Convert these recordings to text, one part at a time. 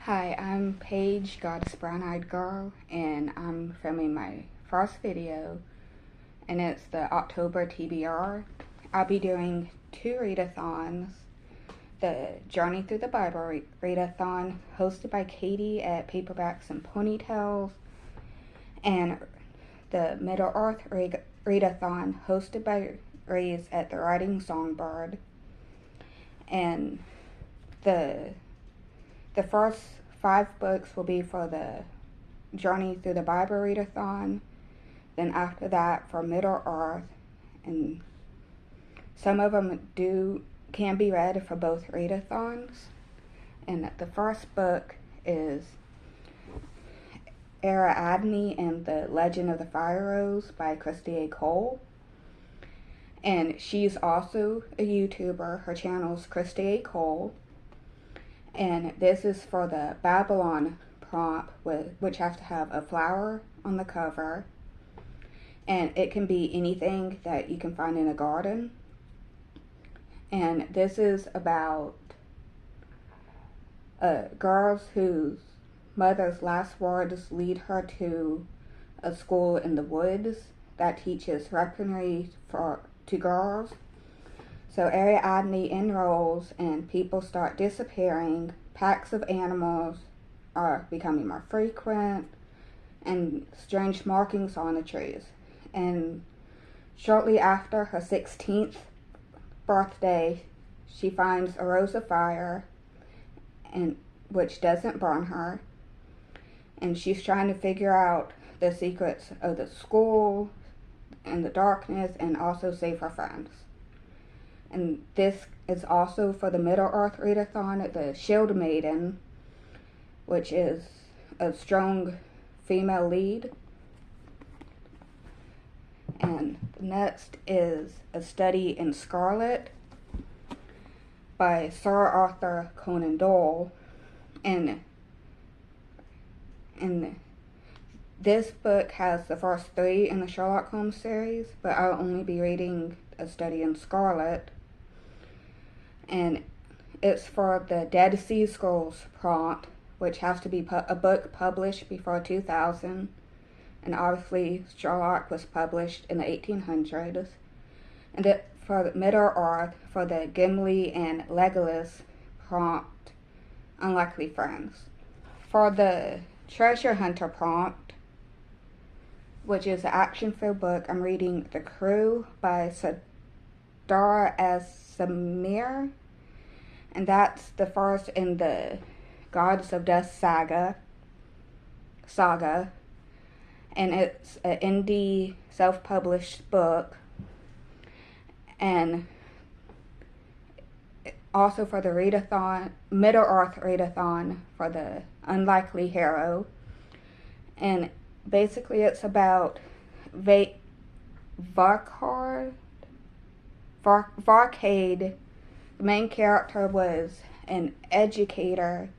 Hi, I'm Paige, Goddess Brown Eyed Girl, and I'm filming my first video, and it's the October TBR. I'll be doing two readathons. The Journey Through the Bible readathon, hosted by Katie at Paperbacks and Ponytails, and the Middle Earth readathon, hosted by Rays at the Writing Songbird. And the first 5 books will be for the Journey Through the Bible readathon. Then after that for Middle Earth, and some of them can be read for both readathons. And the first book is Ariadne and the Legend of the Fire Rose by Christy A. Cole. And she's also a YouTuber. Her channel is Christy A. Cole. And this is for the Babylon prompt, which has to have a flower on the cover. And it can be anything that you can find in a garden. And this is about girls whose mother's last words lead her to a school in the woods that teaches weaponry to girls. So Ariadne enrolls and people start disappearing, packs of animals are becoming more frequent, and strange markings on the trees. And shortly after her 16th birthday, she finds a rose of fire, which doesn't burn her, and she's trying to figure out the secrets of the school and the darkness, and also save her friends. And this is also for the Middle Earth readathon, the Shield Maiden, which is a strong female lead. And next is A Study in Scarlet by Sir Arthur Conan Doyle. And this book has the first 3 in the Sherlock Holmes series, but I'll only be reading A Study in Scarlet. And it's for the Dead Sea Scrolls prompt, which has to be a book published before 2000. And obviously Sherlock was published in the 1800s. And it for Middle Earth, for the Gimli and Legolas prompt, Unlikely Friends. For the Treasure Hunter prompt, which is an action-filled book, I'm reading The Crew by Sadara S. Samir, and that's the first in the Gods of Dust saga, and it's an indie self-published book. And also for the readathon, Middle Earth readathon, for the Unlikely Hero. And basically it's about Varcade. The main character was an educator,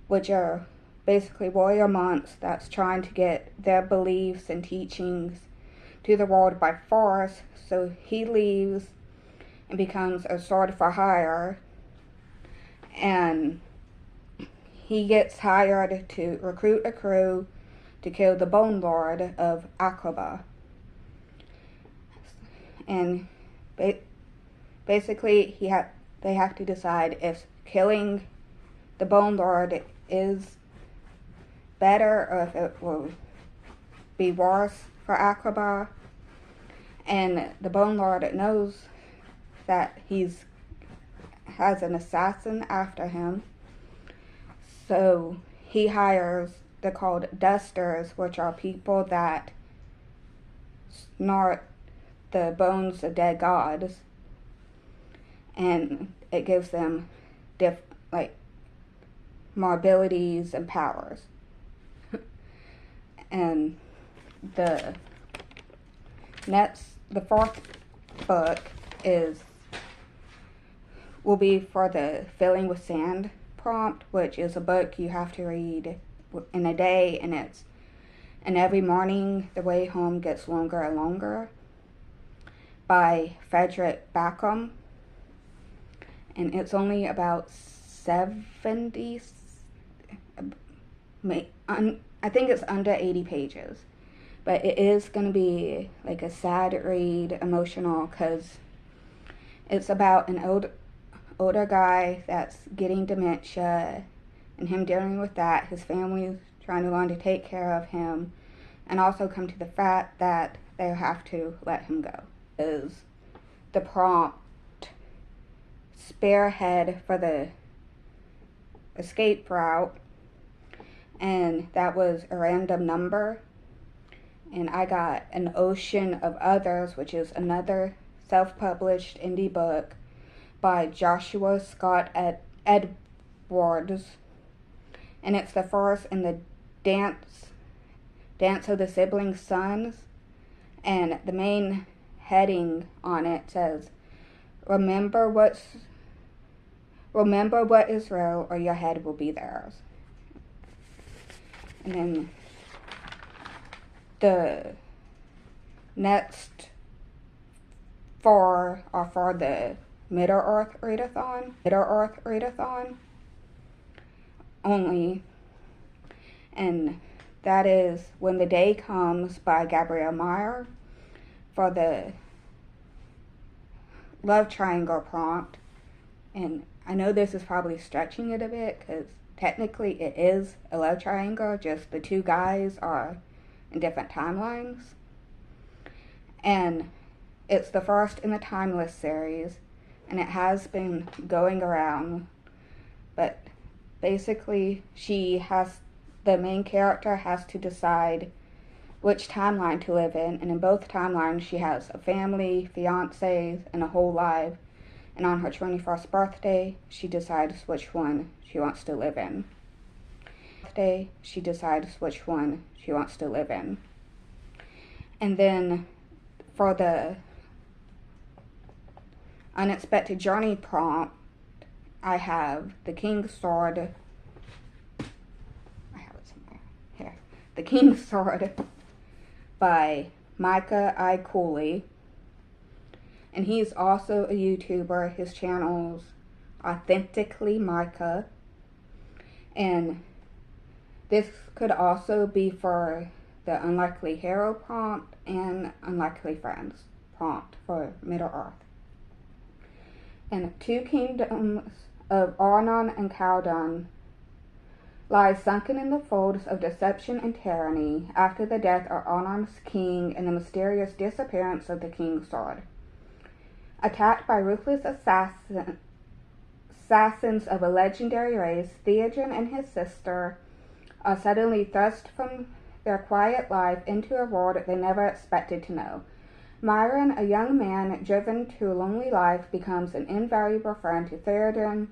which are basically warrior monks that's trying to get their beliefs and teachings to the world by force. So he leaves and becomes a sword for hire, and he gets hired to recruit a crew to kill the Bone Lord of Aqaba. And basically they have to decide if killing the Bone Lord is better or if it will be worse for Aqaba. And the Bone Lord knows that has an assassin after him, so he hires, they're called dusters, which are people that snort the bones of dead gods, and it gives them more abilities and powers. And the 4th book will be for the Filling with Sand prompt, which is a book you have to read in a day, and every morning the way home gets longer and longer, by Frederick Backham. And it's only about I think it's under 80 pages. But it is going to be like a sad read, emotional, because it's about an older guy that's getting dementia and him dealing with that, his family's trying to learn to take care of him, and also come to the fact that they have to let him go. Is the prompt spearhead for the escape route, and that was a random number, and I got An Ocean of Others, which is another self-published indie book by Joshua Scott Edwards, and it's the first in the Dance of the Sibling Sons, and the main heading on it says, Remember what is real, or your head will be theirs. And then the next four are for the Middle-earth readathon only, and that is When the Day Comes by Gabrielle Meyer for the love triangle prompt. And I know this is probably stretching it a bit, because technically it is a love triangle, just the two guys are in different timelines. And it's the first in the Timeless series, and it has been going around, but basically the main character has to decide which timeline to live in, and in both timelines she has a family, fiancés, and a whole life, and on her 21st birthday she decides which one she wants to live in. And then for the Unexpected Journey prompt, I have The King's Sword. I have it somewhere. Here. The King's Sword by Micah I. Cooley. And he's also a YouTuber. His channel's Authentically Micah. And this could also be for the Unlikely Hero prompt and Unlikely Friends prompt for Middle-earth. And 2 kingdoms of Arnon and Caldon lie sunken in the folds of deception and tyranny after the death of Arnon's king and the mysterious disappearance of the King's Sword. Attacked by ruthless assassins of a legendary race, Theoden and his sister are suddenly thrust from their quiet life into a world they never expected to know. Myron, a young man driven to a lonely life, becomes an invaluable friend to Theoden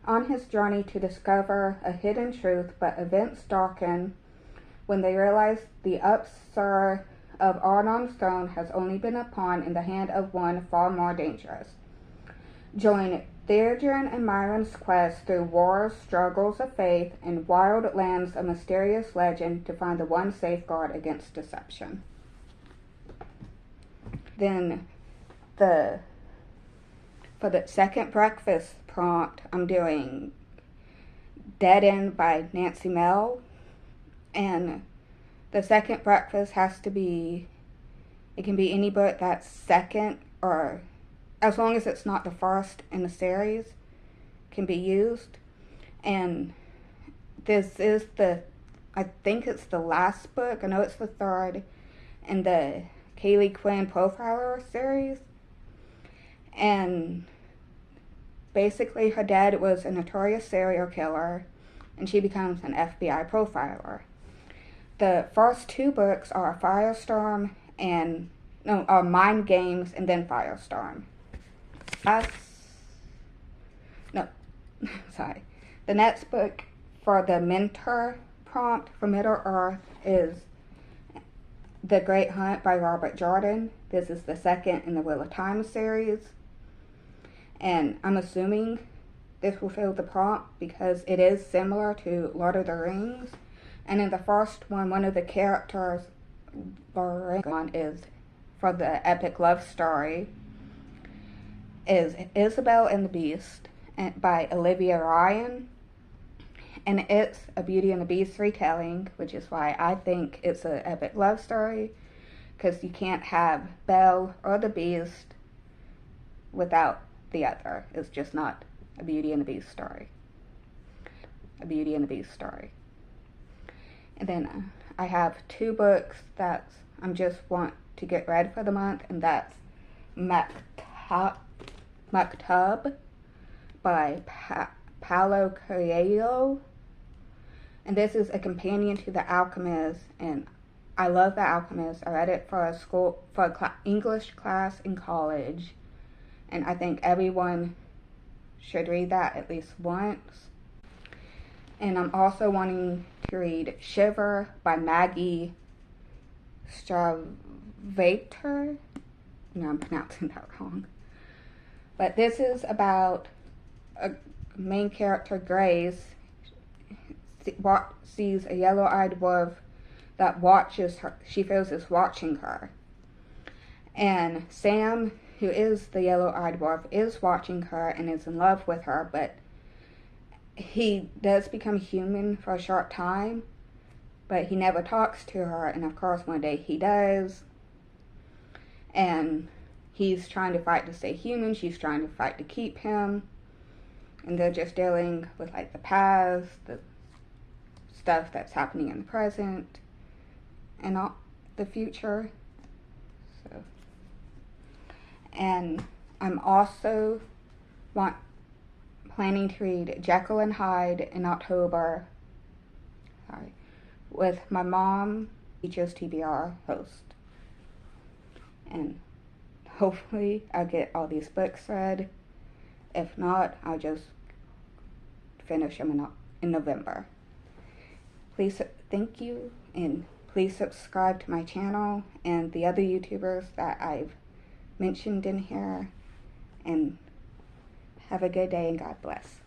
on his journey to discover a hidden truth, but events darken when they realize the usurper of Arnon's throne has only been a pawn in the hand of one far more dangerous. Join Theoden and Myron's quest through wars, struggles of faith, and wild lands of mysterious legend to find the one safeguard against deception. Then for the second breakfast prompt, I'm doing Dead End by Nancy Mel. And the second breakfast has to be, it can be any book that's second, or as long as it's not the first in the series, can be used. And this is I think it's the last book, I know it's the third in the Kaylee Quinn Profiler series. And basically her dad was a notorious serial killer, and she becomes an FBI profiler. The first 2 books are Mind Games and then Firestorm. The next book for the mentor prompt for Middle-earth is The Great Hunt by Robert Jordan. This is the second in the Wheel of Time series. And I'm assuming this will fill the prompt because it is similar to Lord of the Rings. And in the first one of the characters is for the epic love story is Isabel and the Beast by Olivia Ryan. And it's a Beauty and the Beast retelling, which is why I think it's an epic love story, because you can't have Belle or the Beast without the other. It's just not a Beauty and the Beast story. A Beauty and the Beast story. And then I have 2 books that I'm just want to get read for the month, and that's Maktub by Paulo Coelho. And this is a companion to The Alchemist, and I love The Alchemist. I read it for a English class in college, and I think everyone should read that at least once. And I'm also wanting to read Shiver by Maggie Stravater. No, I'm pronouncing that wrong. But this is about a main character, Grace, sees a yellow-eyed dwarf that watches her. She feels is watching her. And Sam, who is the yellow-eyed dwarf, is watching her and is in love with her, but he does become human for a short time, but he never talks to her, and of course one day he does. And he's trying to fight to stay human, she's trying to fight to keep him, and they're just dealing with like the past, the stuff that's happening in the present, and all the future. So, and I'm also planning to read Jekyll and Hyde in October. With my mom, teaches TBR host. And hopefully I'll get all these books read. If not, I'll just finish them in November. Please, thank you, and please subscribe to my channel and the other YouTubers that I've mentioned in here. And have a good day, and God bless.